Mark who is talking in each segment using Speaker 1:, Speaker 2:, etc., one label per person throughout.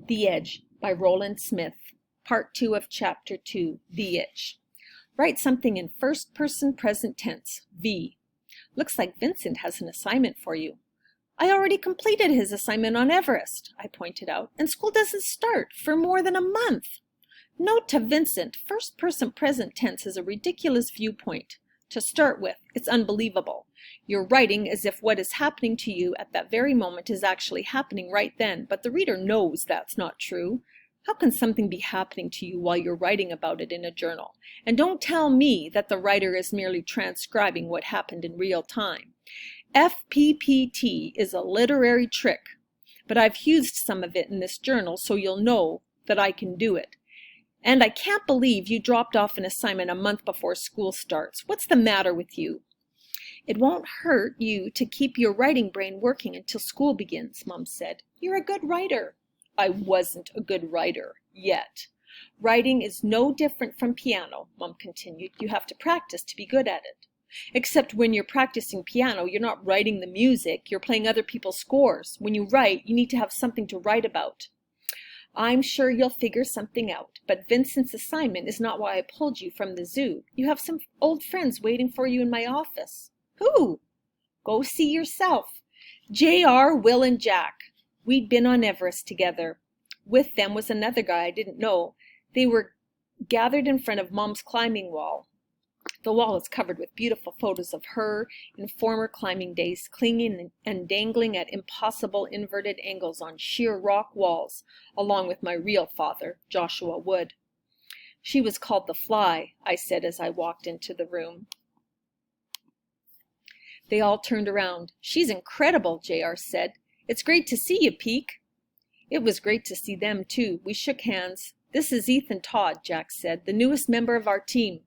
Speaker 1: The Edge by Roland Smith, Part 2 of Chapter 2, The Itch. Write something in first person present tense, V. Looks like Vincent has an assignment for you. I already completed his assignment on Everest, I pointed out, and school doesn't start for more than a month. Note to Vincent, first person present tense is a ridiculous viewpoint. To start with, it's unbelievable. You're writing as if what is happening to you at that very moment is actually happening right then, but the reader knows that's not true. How can something be happening to you while you're writing about it in a journal? And don't tell me that the writer is merely transcribing what happened in real time. FPPT is a literary trick, but I've used some of it in this journal so you'll know that I can do it. And I can't believe you dropped off an assignment a month before school starts. What's the matter with you? It won't hurt you to keep your writing brain working until school begins, Mom said. You're a good writer. I wasn't a good writer yet. Writing is no different from piano, Mom continued. You have to practice to be good at it. Except when you're practicing piano, you're not writing the music, you're playing other people's scores. When you write, you need to have something to write about. I'm sure you'll figure something out, but Vincent's assignment is not why I pulled you from the zoo. You have some old friends waiting for you in my office. Who? Go see yourself. J.R., Will, and Jack. We'd been on Everest together. With them was another guy I didn't know. They were gathered in front of Mom's climbing wall. The wall is covered with beautiful photos of her in former climbing days, clinging and dangling at impossible inverted angles on sheer rock walls, along with my real father, Joshua Wood. She was called the Fly, I said as I walked into the room. They all turned around. She's incredible, J.R. said. It's great to see you, Peek. It was great to see them, too. We shook hands. This is Ethan Todd, Jack said, the newest member of our team.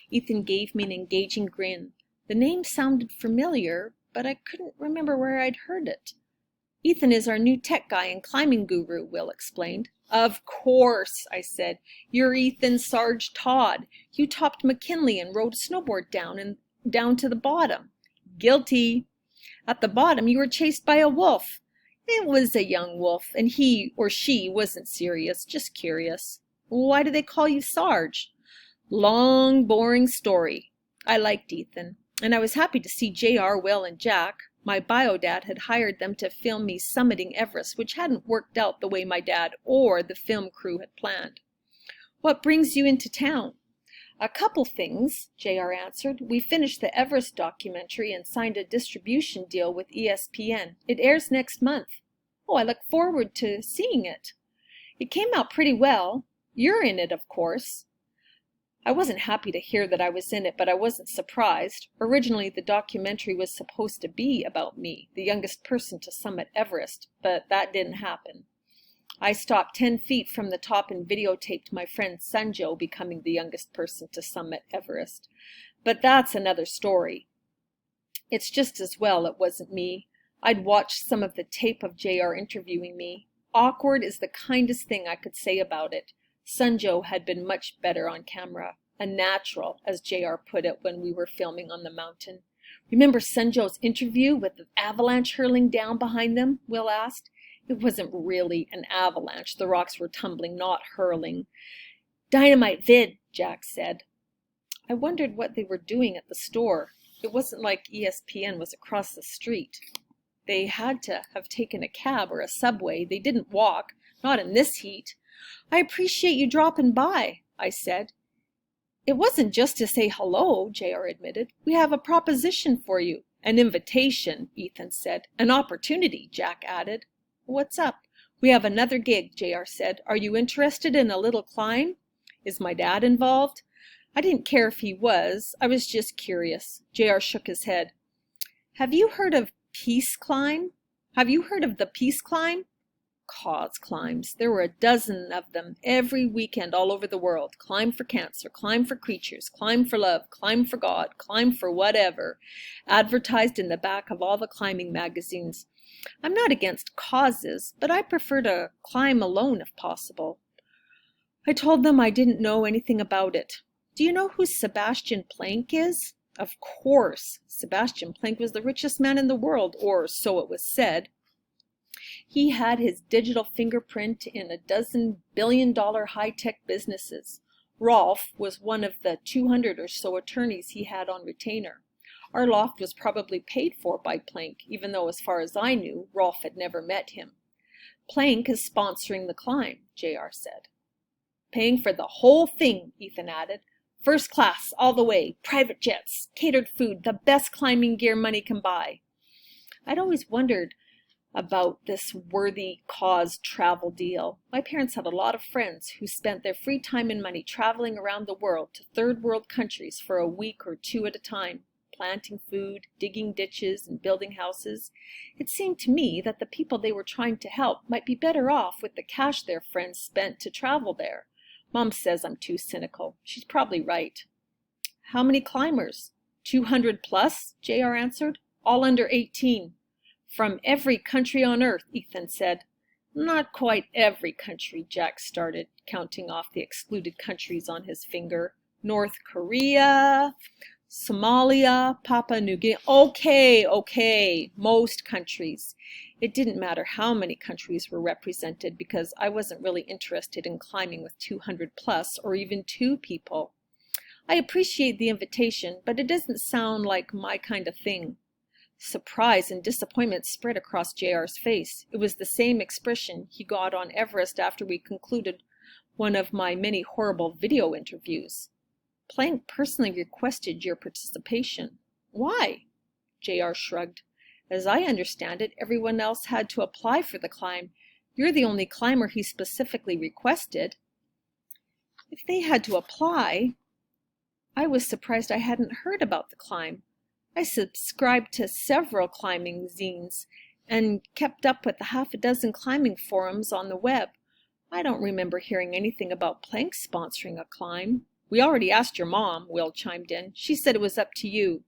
Speaker 1: Ethan gave me an engaging grin. The name sounded familiar, but I couldn't remember where I'd heard it. Ethan is our new tech guy and climbing guru, Will explained. Of course, I said. You're Ethan Sarge Todd. You topped McKinley and rode a snowboard down to the bottom. Guilty. At the bottom, you were chased by a wolf. It was a young wolf, and he or she wasn't serious, just curious. Why do they call you Sarge? Long, boring story. I liked Ethan, and I was happy to see J.R., Will, and Jack. My bio dad had hired them to film me summiting Everest, which hadn't worked out the way my dad or the film crew had planned. What brings you into town? A couple things, J.R. answered. We finished the Everest documentary and signed a distribution deal with ESPN. It airs next month. Oh, I look forward to seeing it. It came out pretty well. You're in it, of course. I wasn't happy to hear that I was in it, but I wasn't surprised. Originally, the documentary was supposed to be about me, the youngest person to summit Everest, but that didn't happen. I stopped 10 feet from the top and videotaped my friend Sanjo becoming the youngest person to summit Everest. But that's another story. It's just as well it wasn't me. I'd watched some of the tape of J.R. interviewing me. Awkward is the kindest thing I could say about it. Sanjo had been much better on camera. A natural, as J.R. put it when we were filming on the mountain. Remember Sanjo's interview with the avalanche hurling down behind them? Will asked. It wasn't really an avalanche. The rocks were tumbling, not hurling. Dynamite vid, Jack said. I wondered what they were doing at the store. It wasn't like ESPN was across the street. They had to have taken a cab or a subway. They didn't walk, not in this heat. I appreciate you dropping by, I said. It wasn't just to say hello, J.R. admitted. We have a proposition for you. An invitation, Ethan said. An opportunity, Jack added. What's up? We have another gig, J.R. said. Are you interested in a little climb? Is my dad involved? I didn't care if he was. I was just curious. J.R. shook his head. Have you heard of Peace Climb? Have you heard of the Peace Climb? Cause climbs. There were a dozen of them every weekend all over the world. Climb for cancer, climb for creatures, climb for love, climb for God, climb for whatever. Advertised in the back of all the climbing magazines. I'm not against causes, but I prefer to climb alone if possible. I told them I didn't know anything about it. Do you know who Sebastian Planck is? Of course. Sebastian Planck was the richest man in the world, or so it was said. He had his digital fingerprint in a dozen billion-dollar high-tech businesses. Rolf was one of the 200 or so attorneys he had on retainer. Our loft was probably paid for by Planck, even though, as far as I knew, Rolf had never met him. Planck is sponsoring the climb, J.R. said. Paying for the whole thing, Ethan added. First class, all the way, private jets, catered food, the best climbing gear money can buy. I'd always wondered about this worthy cause travel deal. My parents had a lot of friends who spent their free time and money traveling around the world to third world countries for a week or two at a time, planting food, digging ditches, and building houses. It seemed to me that the people they were trying to help might be better off with the cash their friends spent to travel there. Mom says I'm too cynical. She's probably right. How many climbers? 200 plus, J.R. answered. All under 18. From every country on earth, Ethan said. Not quite every country, Jack started, counting off the excluded countries on his finger. North Korea, Somalia, Papua New Guinea. Okay, most countries. It didn't matter how many countries were represented because I wasn't really interested in climbing with 200 plus or even 2 people. I appreciate the invitation, but it doesn't sound like my kind of thing. Surprise and disappointment spread across J.R.'s face. It was the same expression he got on Everest after we concluded one of my many horrible video interviews. Planck personally requested your participation. Why? J.R. shrugged. As I understand it, everyone else had to apply for the climb. You're the only climber he specifically requested. If they had to apply, I was surprised I hadn't heard about the climb. I subscribed to several climbing zines and kept up with the half a dozen climbing forums on the web. I don't remember hearing anything about Planck sponsoring a climb. We already asked your mom, Will chimed in. She said it was up to you.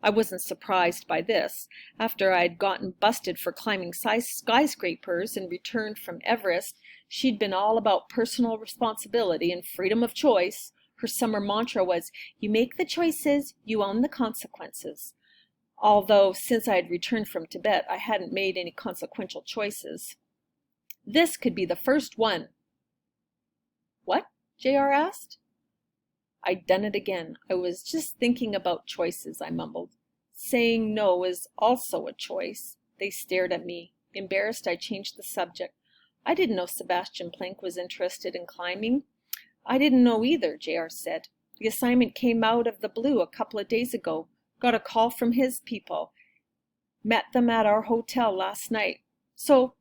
Speaker 1: I wasn't surprised by this. After I'd gotten busted for climbing skyscrapers and returned from Everest, she'd been all about personal responsibility and freedom of choice. Her summer mantra was, you make the choices, you own the consequences. Although, since I had returned from Tibet, I hadn't made any consequential choices. This could be the first one. What? J.R. asked. I'd done it again. I was just thinking about choices, I mumbled. Saying no is also a choice. They stared at me. Embarrassed, I changed the subject. I didn't know Sebastian Planck was interested in climbing. I didn't know either, J.R. said. The assignment came out of the blue a couple of days ago. Got a call from his people. Met them at our hotel last night. So,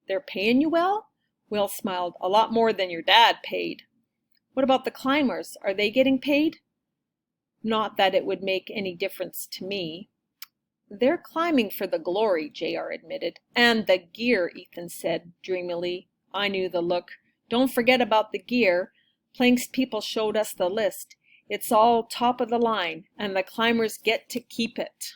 Speaker 1: they're paying you well? Will smiled. A lot more than your dad paid. What about the climbers? Are they getting paid? Not that it would make any difference to me. They're climbing for the glory, J.R. admitted. And the gear, Ethan said dreamily. I knew the look. Don't forget about the gear. Planck's people showed us the list. It's all top of the line, and the climbers get to keep it.